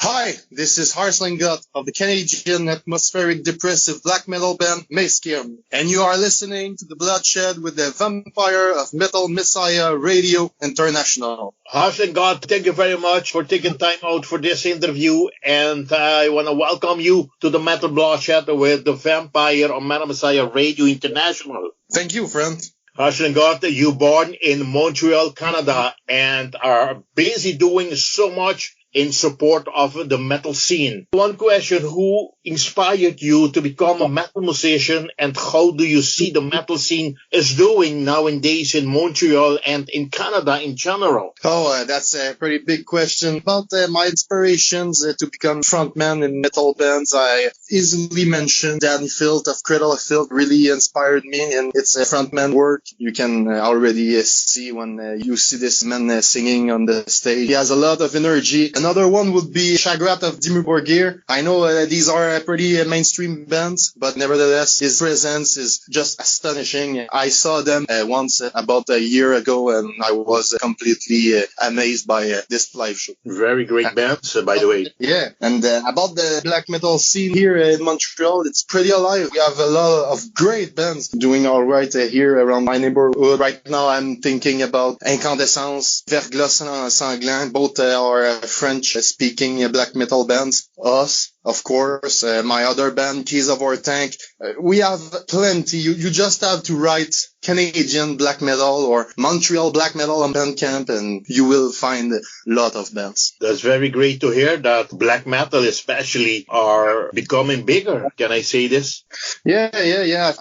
Hi, this is Harslingoth of the Canadian Atmospheric Depressive Black metal band MAESKYYRN, and you are listening to The Bloodshed with the Vampire of Metal Messsiah Radio International. Harslingoth, thank you very much for taking time out for this interview, and I want to welcome you to the Metal Bloodshed with the Vampire of Metal Messsiah Radio International. Thank you, friend. Harslingoth, you born in Montreal, Canada, and are busy doing so much in support of the metal scene. One question, who inspired you to become a metal musician, and how do you see the metal scene is doing nowadays in Montreal and in Canada in general? That's a pretty big question. About my inspirations to become frontman in metal bands, I easily mentioned Danny Filt of Cradle of Filth really inspired me, and it's frontman work. You can already see when you see this man singing on the stage. He has a lot of energy. Another one would be Shagrat of Dimmu Borgir. I know these are pretty mainstream bands, but nevertheless, his presence is just astonishing. I saw them once about a year ago, and I was completely amazed by this live show. Very great bands, by the way. Yeah, and about the black metal scene here in Montreal, it's pretty alive. We have a lot of great bands doing all right here around my neighborhood. Right now, I'm thinking about Incandescence, Verglas Sanglant. Both are French-speaking black metal bands. Us, of course, my other band, Keys of Our Tank. We have plenty. You just have to write Canadian black metal or Montreal black metal on Bandcamp, and you will find a lot of bands. That's very great to hear that black metal especially are becoming bigger. Can I say this? Yeah.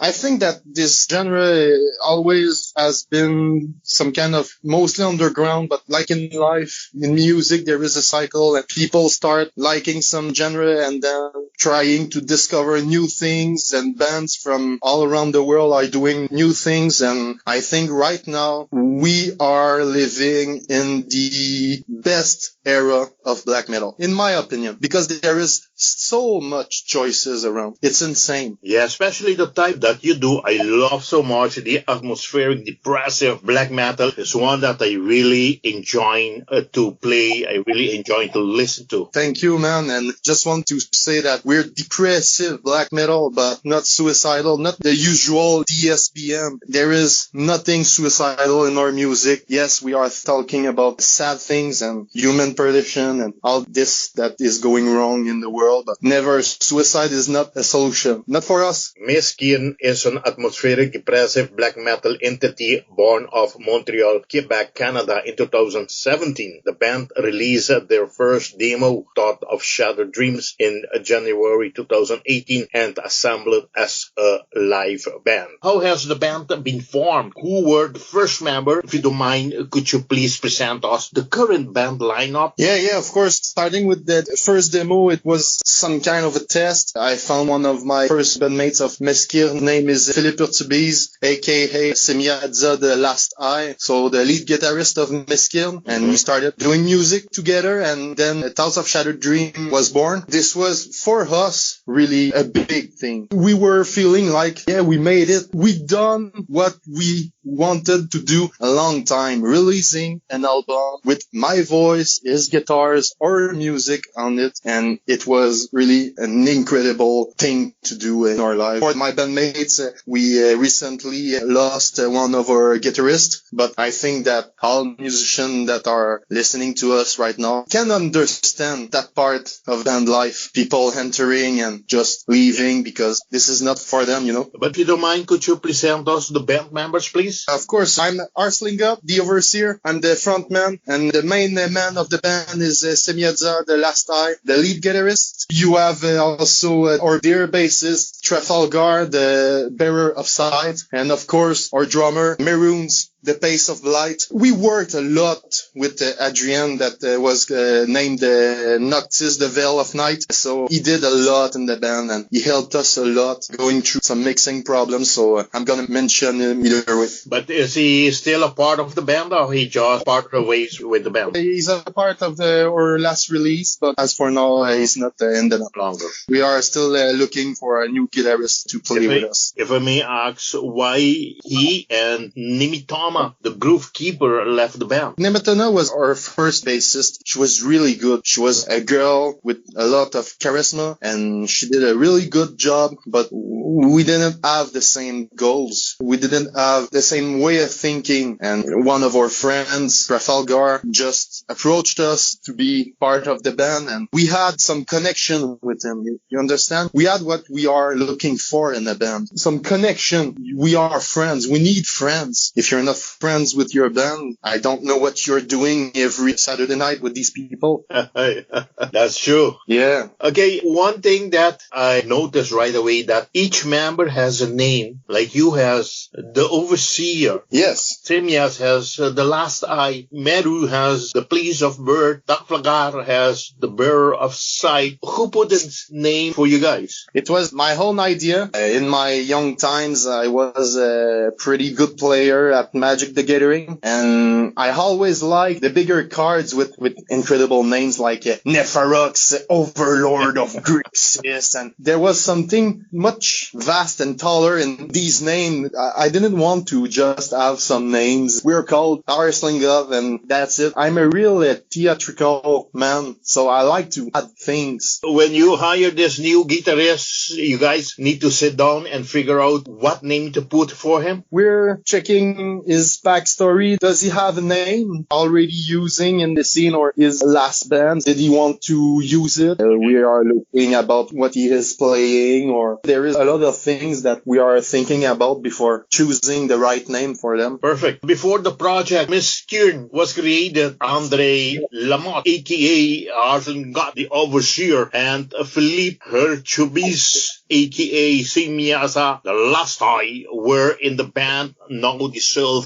I think that this genre always has been some kind of mostly underground, but like in life, in music, there is a cycle, and people start liking some genre and then trying to discover new things, and bands from all around the world are doing new things. And I think right now we are living in the best era of black metal, in my opinion, because there is so much choices around. It's insane. Yeah, especially the type that you do. I love so much the atmospheric depressive black metal. It's one that I really enjoy to play. I really enjoy to listen to. Thank you, man. And just want to say that we're depressive black metal, but not suicidal, not the usual DSBM. There is nothing suicidal in our music. Yes, we are talking about sad things and human perdition and all this that is going wrong in the world, but never, suicide is not a solution. Not for us. MAESKYYRN is an atmospheric depressive black metal entity born of Montreal, Quebec, Canada in 2017. The band released their first demo, Thought of Shattered Dreams, in January 2018 and assembled as a live band. How has the band been formed? Who were the first member? If you don't mind, could you please present us the current band lineup? Yeah, of course. Starting with the first demo, it was some kind of a test. I found one of my first bandmates of MAESKYYRN. His name is Philippe Urtubise, aka Saemyaza, the Last Eye. So the lead guitarist of MAESKYYRN, and we started doing music together, and then Thoughts of Shattered Dream was born. This was, for us, really a big thing. We were feeling like, yeah, we made it. We done what we wanted to do a long time, releasing an album with my voice, his guitars, our music on it, and it was really an incredible thing to do in our life. For my bandmates, we recently lost one of our guitarists, but I think that all musicians that are listening to us right now can understand that part of band life, people entering and just leaving because this is not for them, you know. But if you don't mind, could you present us the band members, please? Of course, I'm Harslingoth, the overseer. I'm the front man, and the main man of the band is Saemyaza, the Last Eye, the lead guitarist. You have also our dear bassist, Thrafalgar, the bearer of sight, and of course, our drummer, Mehrunes, the Pace of Blight. We worked a lot with Adrian, that was named Noctis, the Veil of Night. So he did a lot in the band, and he helped us a lot going through some mixing problems. So I'm going to mention him either way. But is he still a part of the band, or he just parted ways with the band? He's a part of our last release, but as for now, he's not in the longer. We are still looking for a new guitarist to play with us. If I may ask, why he and Nemetona Nemetona, the groove keeper, left the band. Nemetona was our first bassist. She was really good. She was a girl with a lot of charisma, and she did a really good job, but we didn't have the same goals. We didn't have the same way of thinking, and one of our friends, Thrafalgar, just approached us to be part of the band, and we had some connection with him. You understand? We had what we are looking for in a band. Some connection. We are friends. We need friends. If you're not friends with your band, I don't know what you're doing every Saturday night with these people. That's true. Yeah. Okay, one thing that I noticed right away, that each member has a name. Like you has the Overseer. Yes. Saemyaza has the Last Eye. Mehrunes has the Place of Birth. Tracklist has the Bearer of Sight. Who put this name for you guys? It was my own idea. In my young times, I was a pretty good player at Magic the Gathering, and I always liked the bigger cards with incredible names like Neferox, Overlord of Grixis, and there was something much vast and taller in these names. I didn't want to just have some names. We're called Harslingoth, and that's it. I'm a real theatrical man, so I like to add things. When you hire this new guitarist, you guys need to sit down and figure out what name to put for him? We're checking his backstory. Does he have a name already using in the scene, or his last band? Did he want to use it? We are looking about what he is playing, or there is a lot of things that we are thinking about before choosing the right name for them. Perfect. Before the project, MAESKYYRN was created. Andre Lamotte, a.k.a. Harslingoth, the Overseer, and Philippe Herchubis, a.k.a. Saemyaza, the Last Eye, were in the band now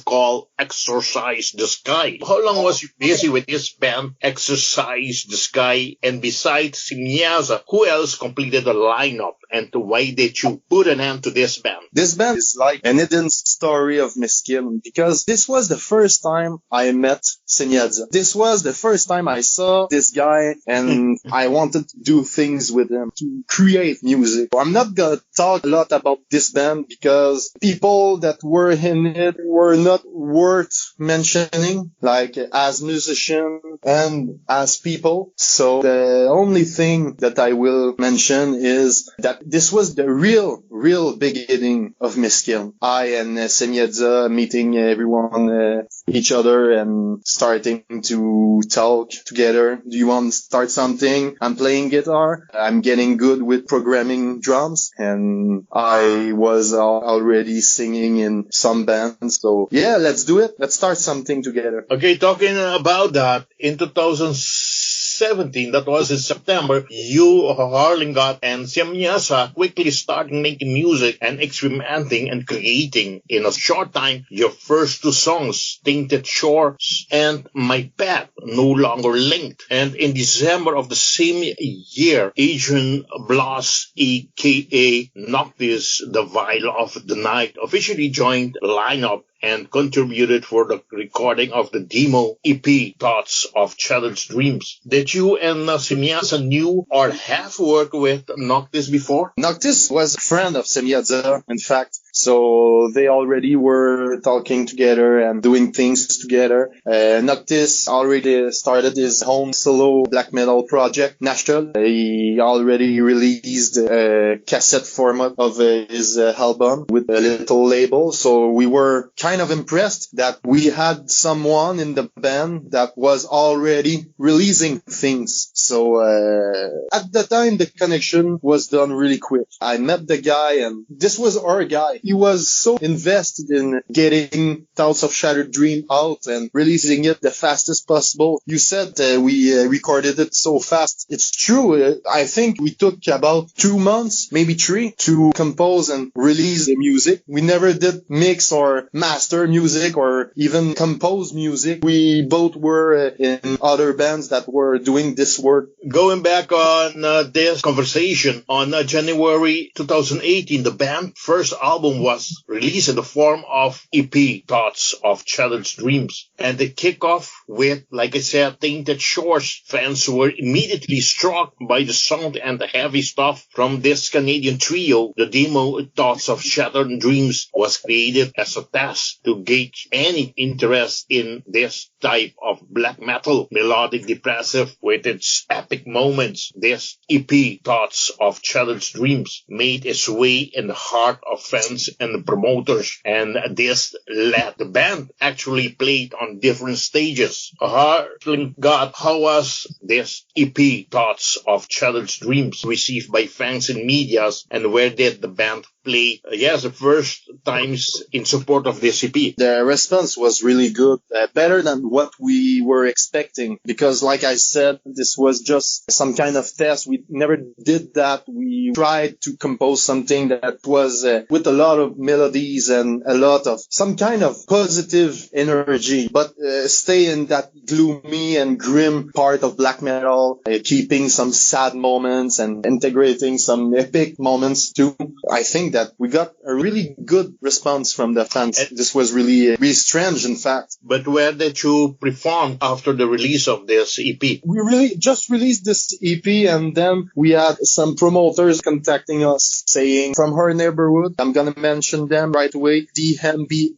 called Exorcise the Sky. How long was you busy with this band, Exorcise the Sky? And besides Saemyaza, who else completed the lineup? And why did you put an end to this band? This band is like an hidden story of MAESKYYRN, because this was the first time I met Saemyaza. This was the first time I saw this guy, and I wanted to do things with him, to create music. I'm not gonna talk a lot about this band because people that were in it were not worth mentioning, like as musicians and as people. So the only thing that I will mention is that this was the real beginning of MAESKYYRN. I and Saemyaza meeting everyone, each other, and starting to talk together. Do you want to start something? I'm playing guitar. I'm getting good with programming drums, and I was already singing in some bands. So yeah, let's do it. Let's start something together. Okay, talking about that, in 2017, that was in September, you, Harslingoth, and Saemyaza quickly started making music and experimenting and creating. In a short time, your first two songs, Tainted Shores and My Path, No Longer Linked. And in December of the same year, Adrian Blas, a.k.a. Noctis, the Vial of the Night, officially joined the lineup and contributed for the recording of the demo EP, Thoughts of Challenged Dreams. Did you and Saemyaza knew or have worked with Noctis before? Noctis was a friend of Saemyaza, in fact. So they already were talking together and doing things together. Noctis already started his own solo black metal project, Nashville. He already released a cassette format of his album with a little label. So we were kind of impressed that we had someone in the band that was already releasing things. So at the time, the connection was done really quick. I met the guy, and this was our guy. He was so invested in getting Thoughts of Shattered Dream out and releasing it the fastest possible. You said we recorded it so fast. It's true. I think we took about 2 months, maybe 3, to compose and release the music. We never did mix or master music or even compose music. We both were in other bands that were doing this work. Going back on this conversation, on January 2018, the band's first album was released in the form of EP, Thoughts of Challenged Dreams. And the kickoff with, like I said, Tainted Shores. Fans were immediately struck by the sound and the heavy stuff from this Canadian trio. The demo Thoughts of Shattered Dreams was created as a test to gauge any interest in this type of black metal, melodic depressive with its epic moments. This EP, Thoughts of Shattered Dreams, made its way in the heart of fans and promoters, and this led the band actually played on different stages. Harslingoth, how was this EP, Thoughts of Shattered Dreams, received by fans and medias, and where did the band play the first times in support of this EP? The response was really good, better than what we were expecting, because like I said, this was just some kind of test. We never did that. We tried to compose something that was with a lot of melodies and a lot of some kind of positive energy, but stay in that gloomy and grim part of black metal, keeping some sad moments and integrating some epic moments too. I think that we got a really good response from the fans. This was really strange, in fact. But where did you perform after the release of this EP? We really just released this EP, and then we had some promoters contacting us saying from her neighborhood, I'm gonna mention them right away, TMB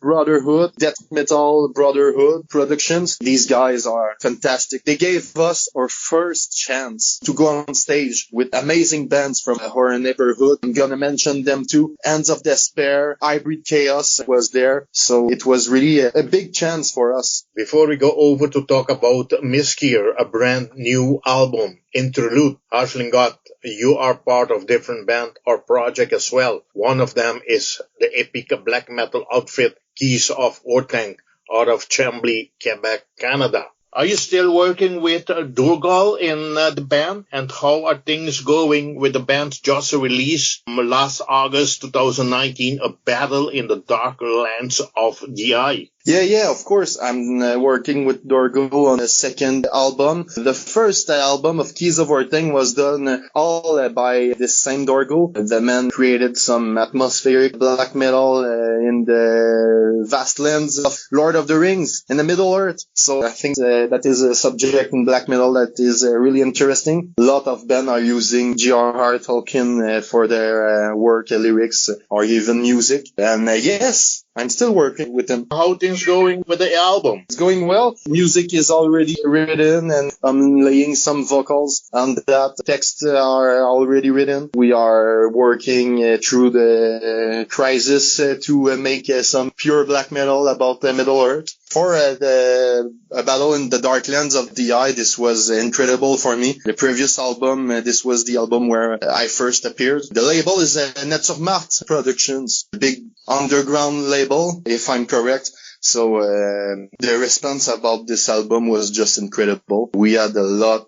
Brotherhood, Death Metal Brotherhood Productions. These guys are fantastic. They gave us our first chance to go on stage with amazing bands from our neighborhood. I'm gonna mention them too. Ends of Despair, Hybrid Chaos was there. So it was really a big chance for us. Before we go over to talk about MAESKYYRN, a brand new album, Interlude, Harslingoth, you are part of different band or project as well. One of them is the epic black metal outfit Keys of Orthanc out of Chambly, Quebec, Canada. Are you still working with Durgal in the band? And how are things going with the band's just release last August 2019, A Battle in the Dark Lands of the Eye? Yeah, of course. I'm working with Dorgo on the second album. The first album of Keys of Orthanc was done all by this same Dorgo. The man created some atmospheric black metal in the vast lands of Lord of the Rings in the Middle Earth. So I think that is a subject in black metal that is really interesting. A lot of bands are using J.R.R. Tolkien for their work, lyrics, or even music. And yes, I'm still working with them. How things going with the album? It's going well. Music is already written, and I'm laying some vocals on that. Texts are already written. We are working through the crisis to make some pure black metal about the Middle Earth. For the Battle in the Dark Lands of the Eye, this was incredible for me. The previous album, this was the album where I first appeared. The label is Nemetona Productions, big underground label, if I'm correct. So the response about this album was just incredible. We had a lot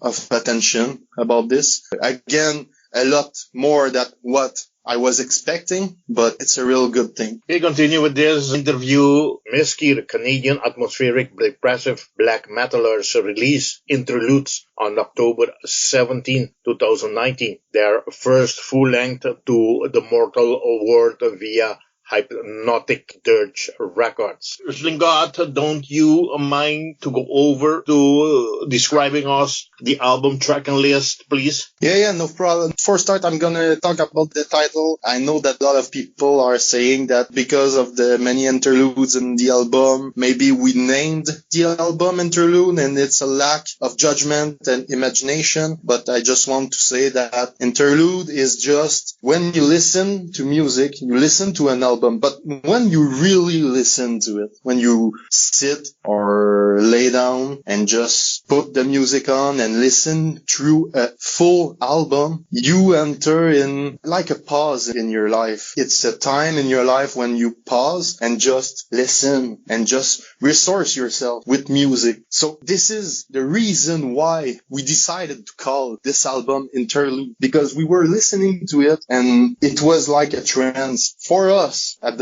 of attention about this. Again, a lot more than what I was expecting, but it's a real good thing. We continue with this interview. MAESKYYRN, Canadian Atmospheric Depressive Black Metalers, released Interludes on October 17, 2019. Their first full-length to the mortal world via Hypnotic Dirge Records. Harslingoth, don't you mind to go over to describing us the album Tracklist, please? Yeah, no problem. For start, I'm gonna talk about the title. I know that a lot of people are saying that because of the many interludes in the album, maybe we named the album Interlude and it's a lack of judgment and imagination. But I just want to say that Interlude is just when you listen to music, you listen to an album. But when you really listen to it, when you sit or lay down and just put the music on and listen through a full album, you enter in like a pause in your life. It's a time in your life when you pause and just listen and just resource yourself with music. So this is the reason why we decided to call this album Interlude, because we were listening to it and it was like a trance for us. At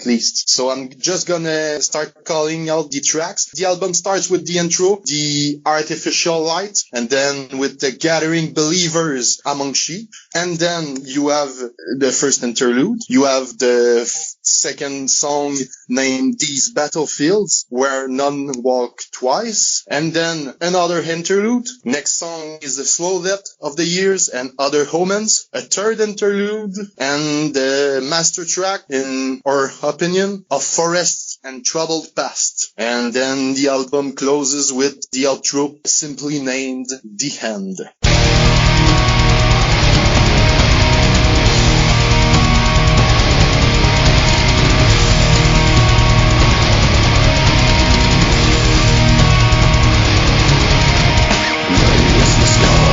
least. So I'm just gonna start calling out the tracks. The album starts with the intro, the artificial light, and then with the gathering believers among sheep. And then you have the first interlude. You have the second song named These Battlefields, Where None Walk Twice, and then another interlude. Next song is the slow death of the years and other Omens, a third interlude, and the master track, in our opinion, of Forests and Troubled Past. And then the album closes with the outro, simply named The End. Die.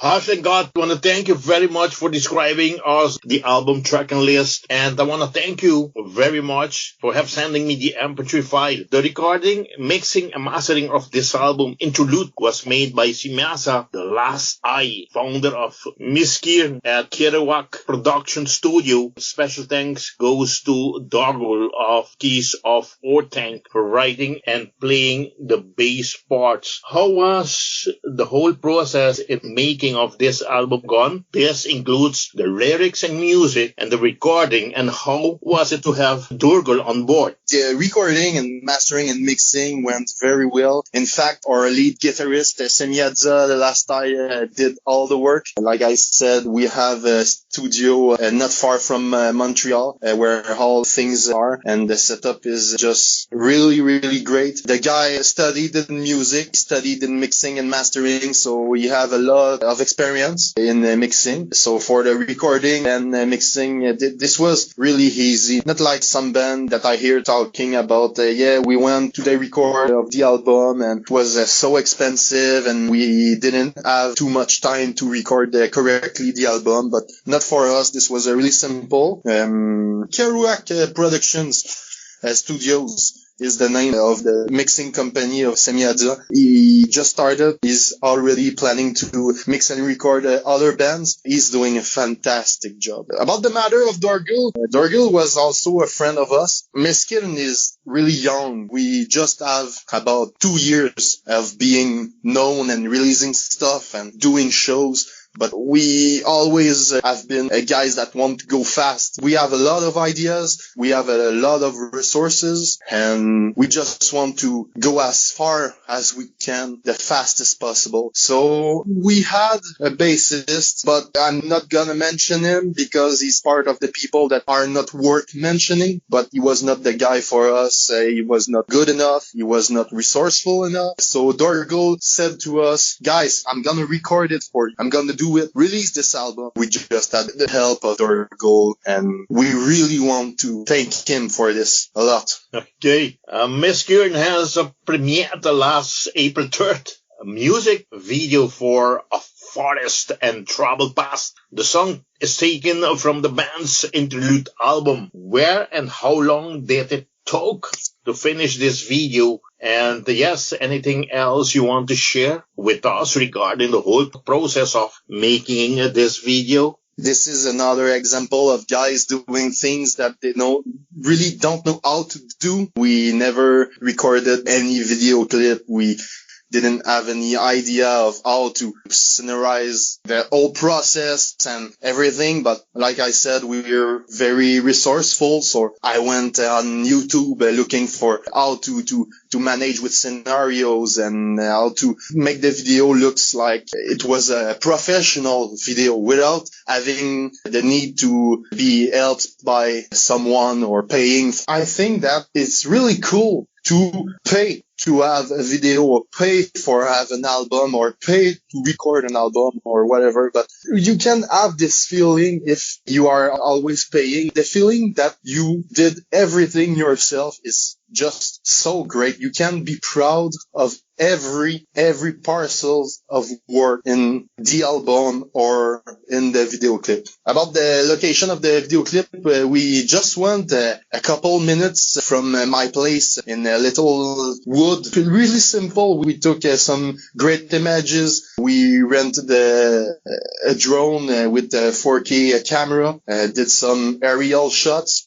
Harslingoth, I want to thank you very much for describing us the album Tracklist, and I want to thank you very much for sending me the MP3 file. The recording, mixing, and mastering of this album Interlude was made by Saemyaza, the Last Eye, founder of MAESKYYRN at Quebec Production Studio. Special thanks goes to Dorgul of Keys of Ortank for writing and playing the bass parts. How was the whole process in making of this album gone? This includes the lyrics and music and the recording, and how was it to have Dorgul on board? The recording and mastering and mixing went very well. In fact, our lead guitarist, Saemyaza, the last I did all the work. Like I said, we have a studio not far from Montreal, where all things are, and the setup is just really, really great. The guy studied in music, studied in mixing and mastering, so we have a lot of experience in mixing. So for the recording and mixing, this was really easy. Not like some band that I hear talking about, we went to the record of the album and it was so expensive and we didn't have too much time to record correctly the album, but not for us. This was really simple. Quebec Productions Studios is the name of the mixing company of Saemyaza. He just started. He's already planning to mix and record other bands. He's doing a fantastic job. About the matter of Dorgul, Dorgul was also a friend of us. MAESKYYRN is really young. We just have about 2 years of being known and releasing stuff and doing shows. But we always have been guys that want to go fast. We have a lot of ideas. We have a lot of resources, and we just want to go as far as we can, the fastest possible. So we had a bassist, but I'm not gonna mention him because he's part of the people that are not worth mentioning. But he was not the guy for us. He was not good enough. He was not resourceful enough. So Dorgul said to us, guys, I'm gonna record it for you. I'm gonna do it, release this album. We just had the help of Dorgul, and we really want to thank him for this a lot. Okay. MAESKYYRN has premiered the last April 3rd a music video for A Forest and Troubled Past. The song is taken from the band's Interlude album. Where and how long did it take to finish this video? And yes, anything else you want to share with us regarding the whole process of making this video? This is another example of guys doing things that they really don't know how to do. We never recorded any video clip. We didn't have any idea of how to scenarize the whole process and everything. But like I said, we were very resourceful. So I went on YouTube looking for how to manage with scenarios and how to make the video looks like it was a professional video without having the need to be helped by someone or paying. I think that it's really cool to pay to have a video or pay for have an album or pay to record an album or whatever. But you can have this feeling if you are always paying. The feeling that you did everything yourself is just so great. You can be proud of every parcel of work in the album or in the video clip. About the location of the video clip, we just went a couple minutes from my place in a little wood. Really simple. We took some great images. We rented a drone with a 4K camera, did some aerial shots.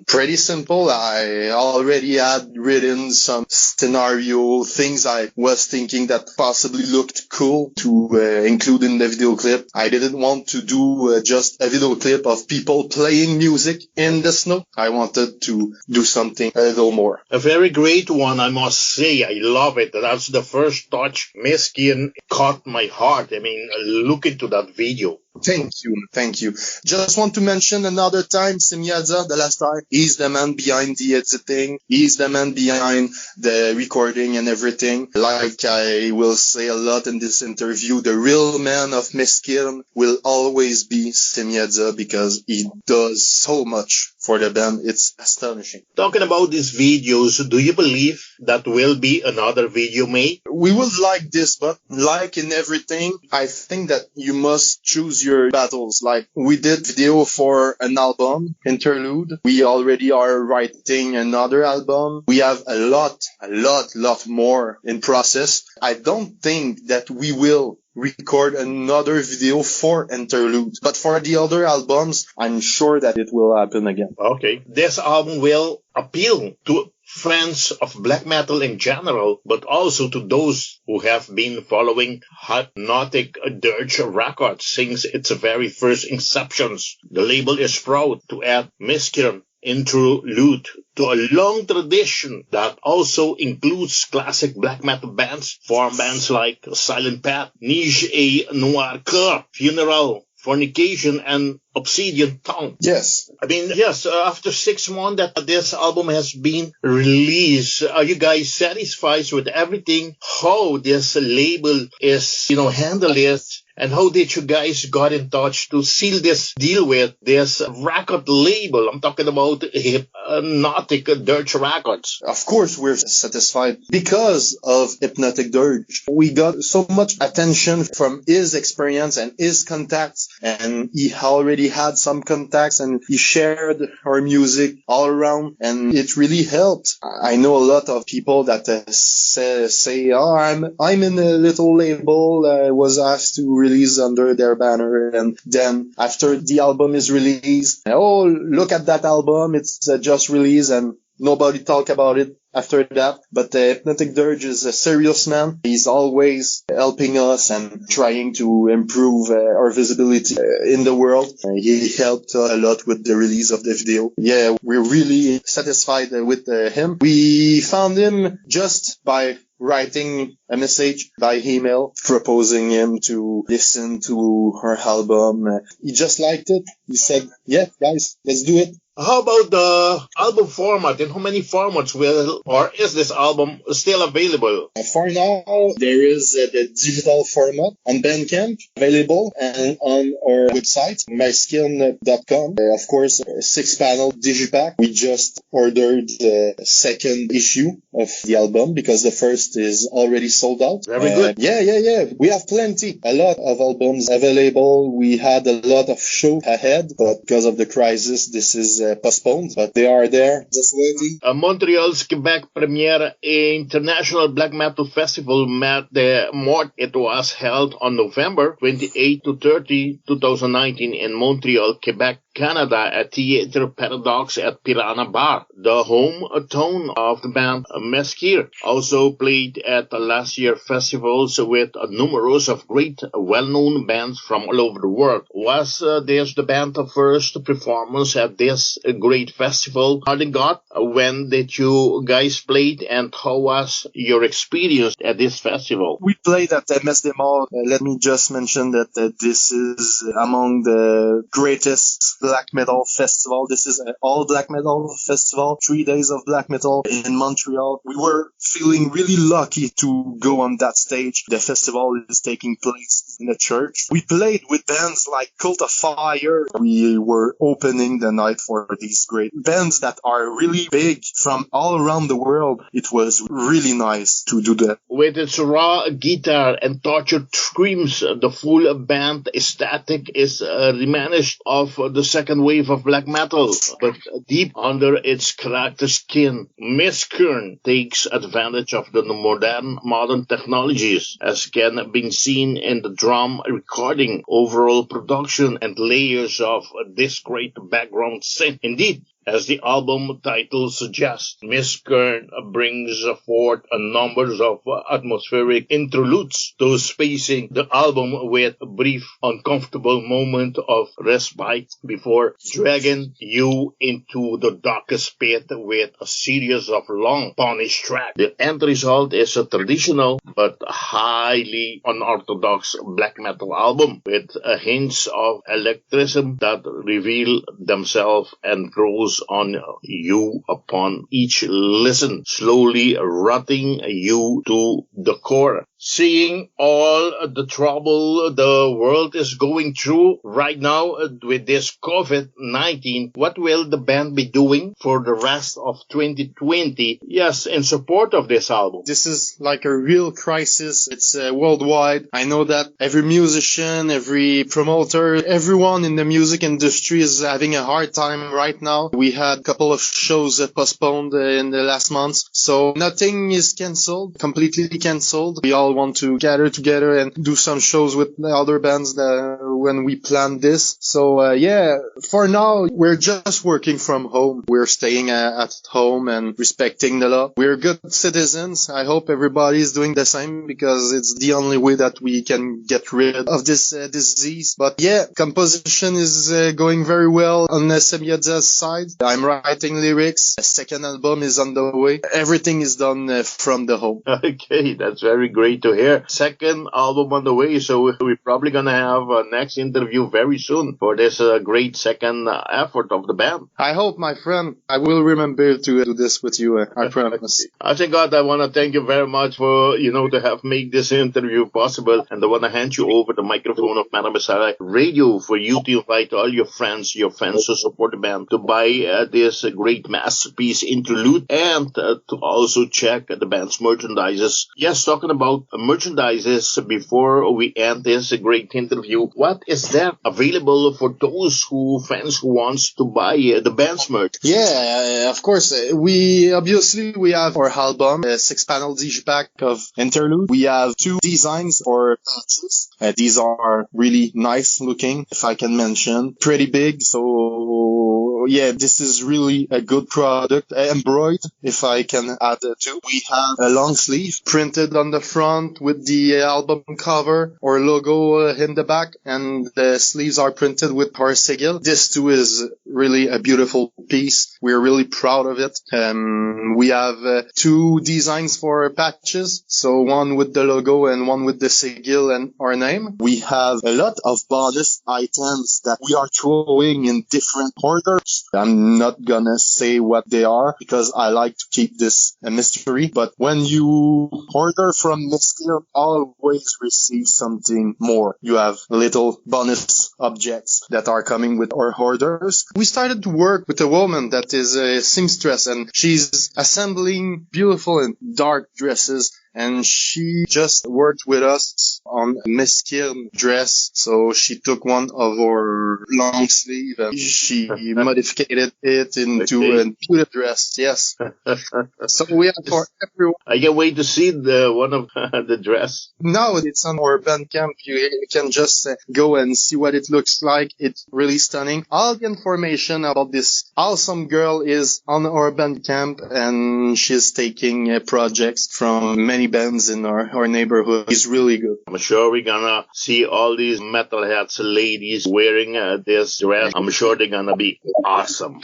Pretty simple. I already had written some scenario things I was thinking that possibly looked cool to include in the video clip. I didn't want to do just a video clip of people playing music in the snow. I wanted to do something a little more. A very great one, I must say. I love it. That's the first touch. MAESKYYRN caught my heart. I mean, look into that video. Thank you. Just want to mention another time, Saemyaza, the last time, he's the man behind the editing. He's the man behind the recording and everything. Like I will say a lot in this interview, the real man of MAESKYYRN will always be Saemyaza because he does so much for the band. It's astonishing. Talking about these videos, do you believe that will be another video made? We would like this, but like in everything, I think that you must choose your battles. Like we did video for an album, Interlude. We already are writing another album. We have a lot more in process. I don't think that we will record another video for Interlude. But for the other albums, I'm sure that it will happen again. Okay. This album will appeal to fans of black metal in general, but also to those who have been following Hypnotic Dirge Records since its very first inceptions. The label is proud to add MAESKYYRN Interlude to a long tradition that also includes classic black metal bands, form bands like Silent Path, Niche A Noir Cœur, Funeral, Fornication, and Obsidian Tongue. Yes. I mean, yes, after 6 months that this album has been released, are you guys satisfied with everything? How this label is, handled it? And how did you guys got in touch to seal this deal with this record label? I'm talking about Hypnotic Dirge Records. Of course, we're satisfied because of Hypnotic Dirge. We got so much attention from his experience and his contacts, and he already had some contacts, and he shared our music all around, and it really helped. I know a lot of people that say, "Oh, I'm in a little label. I was asked to release under their banner," and then after the album is released, "Oh, look at that album, it's just released," and nobody talk about it after that. But Hypnotic Dirge is a serious man. He's always helping us and trying to improve our visibility in the world. He helped a lot with the release of the video. Yeah, we're really satisfied with him. We found him just by writing a message by email, proposing him to listen to her album. He just liked it. He said, "Yeah, guys, let's do it." How about the album format, and how many formats is this album still available? For now, there is the digital format on Bandcamp available, and on our website, MAESKYYRN.com. Of course, 6-panel digipack. We just ordered the second issue of the album because the first is already sold out. Very good. Yeah. We have plenty. A lot of albums available. We had a lot of shows ahead, but because of the crisis, this is postponed, but they are there, just waiting. Montreal's Quebec premiere International Black Metal Festival met the Mort. It was held on November 28 to 30, 2019 in Montreal, Quebec, Canada at Theatre Paradox at Piranha Bar. The hometown of the band MAESKYYRN also played at last year's festivals with numerous of great well-known bands from all over the world. Was this the band's first performance at this great festival? Harslingoth, when did you guys played, and how was your experience at this festival? We played at the MS Demo. Let me just mention that this is among the greatest black metal festival. This is an all black metal festival, 3 days of black metal in Montreal. We were feeling really lucky to go on that stage. The festival is taking place in a church. We played with bands like Cult of Fire. We were opening the night for these great bands that are really big from all around the world. It was really nice to do that. With its raw guitar and tortured screams, the full band aesthetic is reminiscent of the second wave of black metal, but deep under its character skin. MAESKYYRN takes advantage of the modern technologies, as can be seen in the drum recording, overall production, and layers of this great background synth. Indeed, as the album title suggests, MAESKYYRN brings forth a number of atmospheric interludes, thus spacing the album with a brief, uncomfortable moment of respite before dragging you into the darkest pit with a series of long, punished tracks. The end result is a traditional but highly unorthodox black metal album with a hints of electricism that reveal themselves and grows on you upon each listen, slowly rotting you to the core. seeing all the trouble the world is going through right now with this COVID-19, what will the band be doing for the rest of 2020? Yes, in support of this album. This is like a real crisis. It's worldwide. I know that every musician, every promoter, everyone in the music industry is having a hard time right now. We had a couple of shows postponed in the last months, so nothing is cancelled, completely cancelled. We all want to gather together and do some shows with the other bands when we planned this. So yeah, for now we're just working from home. We're staying at home and respecting the law. We're good citizens. I hope everybody's doing the same, because it's the only way that we can get rid of this disease. But yeah, composition is going very well on Saemyaza's side. I'm writing lyrics. A second album is on the way. Everything is done from the home. Okay, that's very great to hear. Second album on the way, so we're probably gonna have a next interview very soon for this great second effort of the band. I hope, my friend. I will remember to do this with you, I promise. Harslingoth, I want to thank you very much for, to have made this interview possible, and I want to hand you over the microphone of Messsiah Radio for you to invite all your friends to support the band, to buy this great masterpiece Interlude, and to also check the band's merchandises. Yes, talking about merchandises, before we end this great interview, what is there available for those fans who wants to buy the band's merch? Yeah, of course. We have our album, a 6-panel digipack of Interlude. We have 2 designs for patches. These are really nice looking, if I can mention. Pretty big, so yeah, this is really a good product. Embroidered, if I can add too. We have a long sleeve printed on the front with the album cover or logo in the back, and the sleeves are printed with our sigil. This too is really a beautiful piece. We're really proud of it. We have 2 designs for patches, so one with the logo and one with the sigil and our name. We have a lot of bonus items that we are throwing in different orders. I'm not gonna say what they are because I like to keep this a mystery, but when you order from MAESKYYRN, always receive something more. You have little bonus objects that are coming with our orders. We started to work with a woman that is a seamstress, and she's assembling beautiful and dark dresses, and she just worked with us on a MAESKYYRN dress. So she took one of our long sleeve and she modified it into a beautiful dress. Yes. So we have for everyone. I can't wait to see the one of the dress. No, it's on our Bandcamp. You can just go and see what it looks like. It's really stunning. All the information about this awesome girl is on our Bandcamp, and she's taking projects from many bands in our neighborhood. It's really good. I'm sure we're gonna see all these metalheads ladies wearing this dress. I'm sure they're gonna be awesome,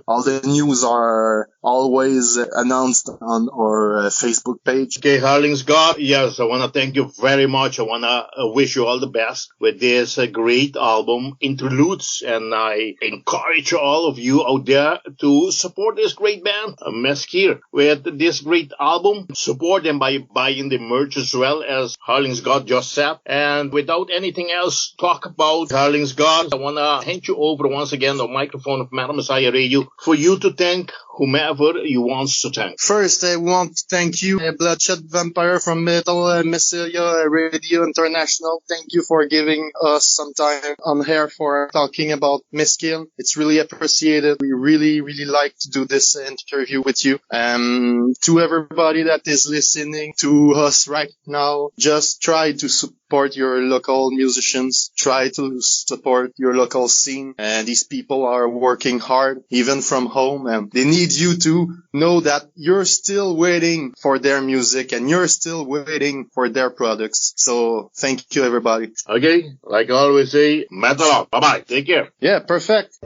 All the news are always announced on our Facebook page. Okay, Harslingoth, yes, I want to thank you very much. I want to wish you all the best with this great album, Interludes, and I encourage all of you out there to support this great band, MAESKYYRN, with this great album. Support them by buying the merch as well, as Harslingoth just said. And without anything else talk about Harslingoth, I want to hand you over once again the microphone of Messsiah Radio for you to thank whomever you want to thank. First, I want to thank you, Bloodshot Vampire from Metal Messsiah Radio International. Thank you for giving us some time on here for talking about MAESKYYRN. It's really appreciated. We really, really like to do this interview with you. To everybody that is listening to us right now, just try to support your local musicians. Try to support your local scene. And these people are working hard, even from home, and they need you to know that you're still waiting for their music and you're still waiting for their products. So thank you, everybody. Okay, like I always say, metal up. Bye-bye. Take care. Yeah, perfect.